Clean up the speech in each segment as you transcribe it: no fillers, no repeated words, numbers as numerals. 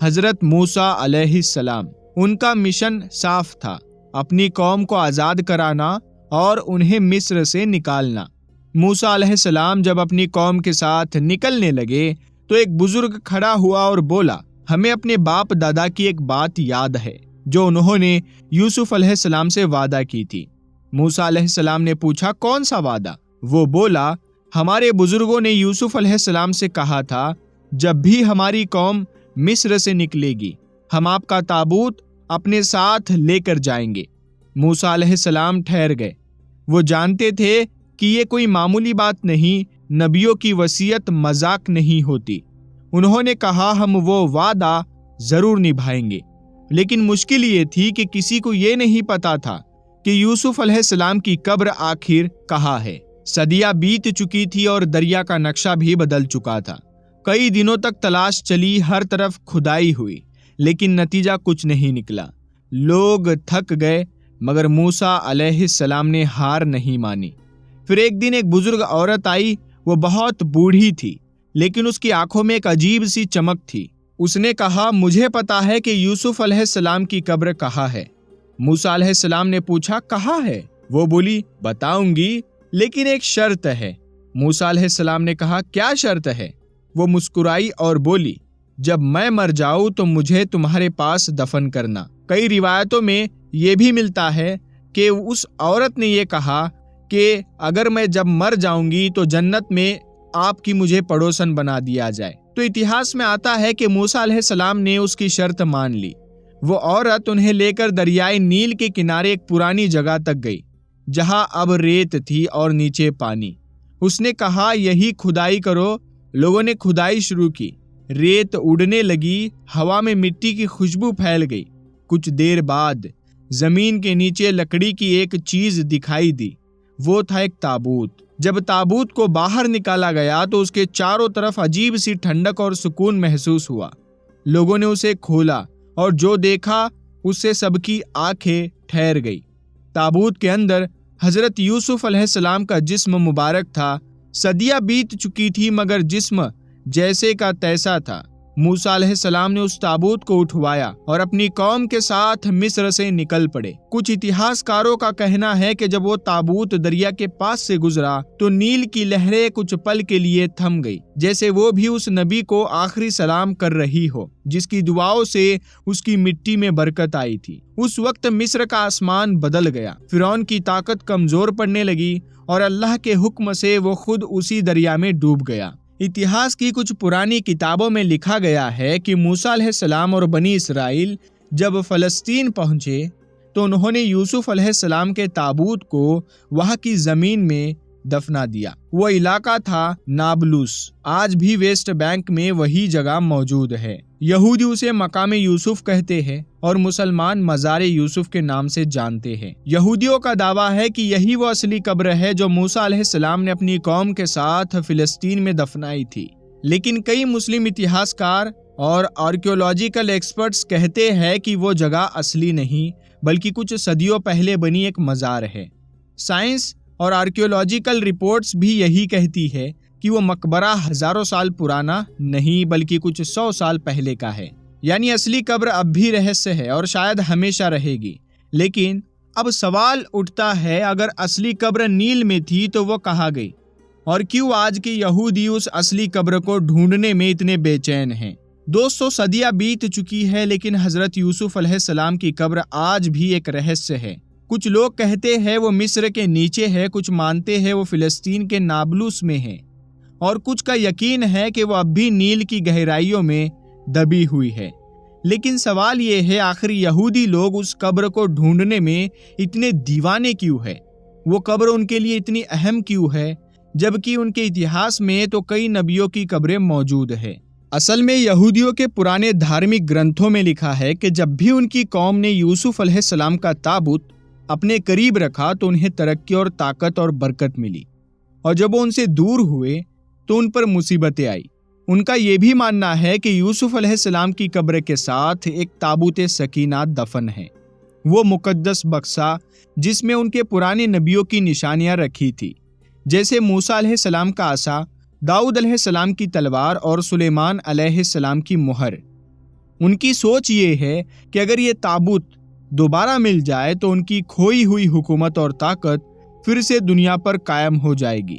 حضرت موسیٰ علیہ السلام، ان کا مشن صاف تھا، اپنی قوم کو آزاد کرانا اور انہیں مصر سے نکالنا۔ موسیٰ علیہ السلام جب اپنی قوم کے ساتھ نکلنے لگے تو ایک بزرگ کھڑا ہوا اور بولا، ہمیں اپنے باپ دادا کی ایک بات یاد ہے جو انہوں نے یوسف علیہ السلام سے وعدہ کی تھی۔ موسیٰ علیہ السلام نے پوچھا، کون سا وعدہ؟ وہ بولا، ہمارے بزرگوں نے یوسف علیہ السلام سے کہا تھا، جب بھی ہماری قوم مصر سے نکلے گی ہم آپ کا تابوت اپنے ساتھ لے کر جائیں گے۔ موسیٰ علیہ السلام ٹھہر گئے، وہ جانتے تھے کہ یہ کوئی معمولی بات نہیں، نبیوں کی وصیت مذاق نہیں ہوتی۔ انہوں نے کہا، ہم وہ وعدہ ضرور نبھائیں گے، لیکن مشکل یہ تھی کہ کسی کو یہ نہیں پتا تھا کہ یوسف علیہ السلام کی قبر آخر کہاں ہے۔ صدیاں بیت چکی تھی اور دریا کا نقشہ بھی بدل چکا تھا۔ کئی دنوں تک تلاش چلی، ہر طرف کھدائی ہوئی، لیکن نتیجہ کچھ نہیں نکلا۔ لوگ تھک گئے، مگر موسیٰ علیہ السلام نے ہار نہیں مانی۔ پھر ایک دن ایک بزرگ عورت آئی، وہ بہت بوڑھی تھی، لیکن اس کی آنکھوں میں ایک عجیب سی چمک تھی۔ اس نے کہا، مجھے پتا ہے کہ یوسف علیہ السلام کی قبر کہاں ہے۔ موسیٰ علیہ السلام نے پوچھا، کہاں ہے؟ وہ بولی، بتاؤں گی، لیکن ایک شرط ہے۔ موسیٰ علیہ السلام نے کہا، کیا شرط ہے؟ وہ مسکرائی اور بولی، جب میں مر جاؤں تو مجھے تمہارے پاس دفن کرنا۔ کئی روایتوں میں یہ بھی ملتا ہے کہ اس عورت نے یہ کہا کہ اگر میں جب مر جاؤں گی تو جنت میں آپ کی مجھے پڑوسن بنا دیا جائے۔ تو اتہاس میں آتا ہے کہ موسیٰ علیہ السلام نے اس کی شرط مان لی۔ وہ عورت انہیں لے کر دریائے نیل کے کنارے ایک پرانی جگہ تک گئی، جہاں اب ریت تھی اور نیچے پانی۔ اس نے کہا، یہی کھدائی کرو۔ لوگوں نے کھدائی شروع کی، ریت اڑنے لگی، ہوا میں مٹی کی خوشبو پھیل گئی۔ کچھ دیر بعد زمین کے نیچے لکڑی کی ایک چیز دکھائی دی، وہ تھا ایک تابوت۔ جب تابوت کو باہر نکالا گیا تو اس کے چاروں طرف عجیب سی ٹھنڈک اور سکون محسوس ہوا۔ لوگوں نے اسے کھولا اور جو دیکھا اس سے سب کی آنکھیں ٹھہر گئی۔ تابوت کے اندر حضرت یوسف علیہ السلام کا جسم مبارک تھا۔ صدیاں بیت چکی تھی مگر جسم جیسے کا تیسا تھا۔ موسیٰ علیہ السلام نے اس تابوت کو اٹھوایا اور اپنی قوم کے ساتھ مصر سے نکل پڑے۔ کچھ اتہاس کاروں کا کہنا ہے کہ جب وہ تابوت دریا کے پاس سے گزرا تو نیل کی لہریں کچھ پل کے لیے تھم گئی، جیسے وہ بھی اس نبی کو آخری سلام کر رہی ہو جس کی دعاؤں سے اس کی مٹی میں برکت آئی تھی۔ اس وقت مصر کا آسمان بدل گیا، فرعون کی طاقت کمزور پڑنے لگی اور اللہ کے حکم سے وہ خود اسی دریا میں ڈوب گیا۔ اتہاس کی کچھ پرانی کتابوں میں لکھا گیا ہے کہ موسیٰ علیہ السلام اور بنی اسرائیل جب فلسطین پہنچے تو انہوں نے یوسف علیہ السلام کے تابوت کو وہاں کی زمین میں دفنا دیا۔ وہ علاقہ تھا نابلس، آج بھی ویسٹ بینک میں وہی جگہ موجود ہے۔ یہودی اسے مقام یوسف کہتے ہیں اور مسلمان مزار یوسف کے نام سے جانتے ہیں۔ یہودیوں کا دعویٰ ہے کہ یہی وہ اصلی قبر ہے جو موسیٰ علیہ السلام نے اپنی قوم کے ساتھ فلسطین میں دفنائی تھی، لیکن کئی مسلم اتہاس کار اور آرکیولوجیکل ایکسپرٹس کہتے ہیں کہ وہ جگہ اصلی نہیں بلکہ کچھ صدیوں پہلے بنی ایک مزار ہے۔ سائنس اور آرکیولوجیکل رپورٹس بھی یہی کہتی ہے کہ وہ مقبرہ ہزاروں سال پرانا نہیں بلکہ کچھ 100 سال پہلے کا ہے، یعنی اصلی قبر اب بھی رہسیہ ہے اور شاید ہمیشہ رہے گی۔ لیکن اب سوال اٹھتا ہے، اگر اصلی قبر نیل میں تھی تو وہ کہاں گئی، اور کیوں آج کے یہودی اس اصلی قبر کو ڈھونڈنے میں اتنے بے چین ہیں؟ 200 صدیاں بیت چکی ہے لیکن حضرت یوسف علیہ السلام کی قبر آج بھی ایک رہسیہ ہے۔ کچھ لوگ کہتے ہیں وہ مصر کے نیچے ہے، کچھ مانتے ہیں وہ فلسطین کے نابلس میں ہے، اور کچھ کا یقین ہے کہ وہ اب بھی نیل کی گہرائیوں میں دبی ہوئی ہے۔ لیکن سوال یہ ہے، آخر یہودی لوگ اس قبر کو ڈھونڈنے میں اتنے دیوانے کیوں ہے؟ وہ قبر ان کے لیے اتنی اہم کیوں ہے جبکہ ان کے اتہاس میں تو کئی نبیوں کی قبریں موجود ہے؟ اصل میں یہودیوں کے پرانے دھارمک گرنتھوں میں لکھا ہے کہ جب بھی ان کی قوم نے یوسف علیہ السلام کا تابوت اپنے قریب رکھا تو انہیں ترقی اور طاقت اور برکت ملی، اور جب وہ ان سے دور ہوئے تو ان پر مصیبتیں آئی۔ ان کا یہ بھی ماننا ہے کہ یوسف علیہ السلام کی قبر کے ساتھ ایک تابوت سکینہ دفن ہے، وہ مقدس بکسا جس میں ان کے پرانے نبیوں کی نشانیاں رکھی تھی، جیسے موسیٰ علیہ السلام کا عصا، داؤد علیہ السلام کی تلوار اور سلیمان علیہ السلام کی مہر۔ ان کی سوچ یہ ہے کہ اگر یہ تابوت دوبارہ مل جائے تو ان کی کھوئی ہوئی حکومت اور طاقت پھر سے دنیا پر قائم ہو جائے گی،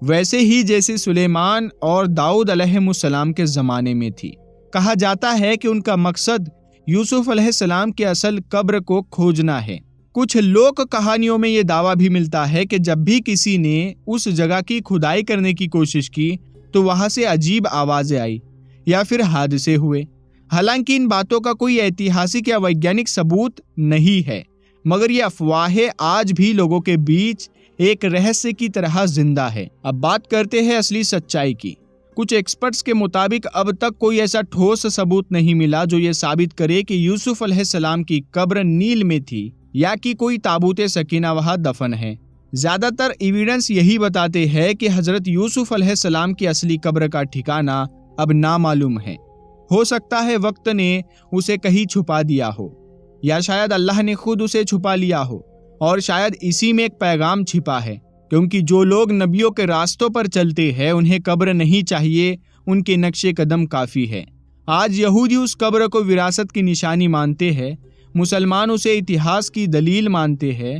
ویسے ہی جیسے سلیمان اور داؤد علیہ السلام کے زمانے میں تھی۔ کہا جاتا ہے کہ ان کا مقصد یوسف علیہ السلام کی اصل قبر کو کھوجنا ہے۔ کچھ لوک کہانیوں میں یہ دعویٰ بھی ملتا ہے کہ جب بھی کسی نے اس جگہ کی کھدائی کرنے کی کوشش کی تو وہاں سے عجیب آوازیں آئی یا پھر حادثے ہوئے۔ حالانکہ ان باتوں کا کوئی ایتہاسک یا ویگیانک ثبوت نہیں ہے، مگر یہ افواہیں آج بھی لوگوں کے بیچ ایک رہسیہ کی طرح زندہ ہے۔ اب بات کرتے ہیں اصلی سچائی کی۔ کچھ ایکسپرٹس کے مطابق اب تک کوئی ایسا ٹھوس ثبوت نہیں ملا جو یہ ثابت کرے کہ یوسف علیہ السلام کی قبر نیل میں تھی یا کہ کوئی تابوت سکینہ وہاں دفن ہے۔ زیادہ تر ایویڈنس یہی بتاتے ہیں کہ حضرت یوسف علیہ السلام کی اصلی قبر کا ٹھکانہ اب نامعلوم ہے۔ ہو سکتا ہے وقت نے اسے کہیں چھپا دیا ہو، یا شاید اللہ نے خود اسے چھپا لیا ہو، اور شاید اسی میں ایک پیغام چھپا ہے، کیونکہ جو لوگ نبیوں کے راستوں پر چلتے ہیں انہیں قبر نہیں چاہیے، ان کے نقش قدم کافی ہے۔ آج یہودی اس قبر کو وراثت کی نشانی مانتے ہیں، مسلمان اسے اتہاس کی دلیل مانتے ہیں،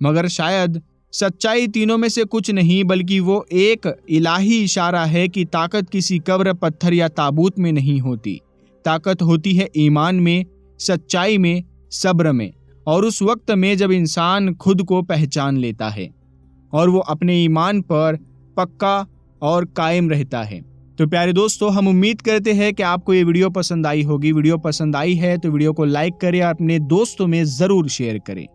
مگر شاید سچائی تینوں میں سے کچھ نہیں، بلکہ وہ ایک الہی اشارہ ہے کہ طاقت کسی قبر، پتھر یا تابوت میں نہیں ہوتی۔ طاقت ہوتی ہے ایمان میں، سچائی میں، صبر میں، اور اس وقت میں جب انسان خود کو پہچان لیتا ہے اور وہ اپنے ایمان پر پکا اور قائم رہتا ہے۔ تو پیارے دوستو، ہم امید کرتے ہیں کہ آپ کو یہ ویڈیو پسند آئی ہوگی۔ ویڈیو پسند آئی ہے تو ویڈیو کو لائک کریں اور اپنے دوستوں میں ضرور شیئر کریں۔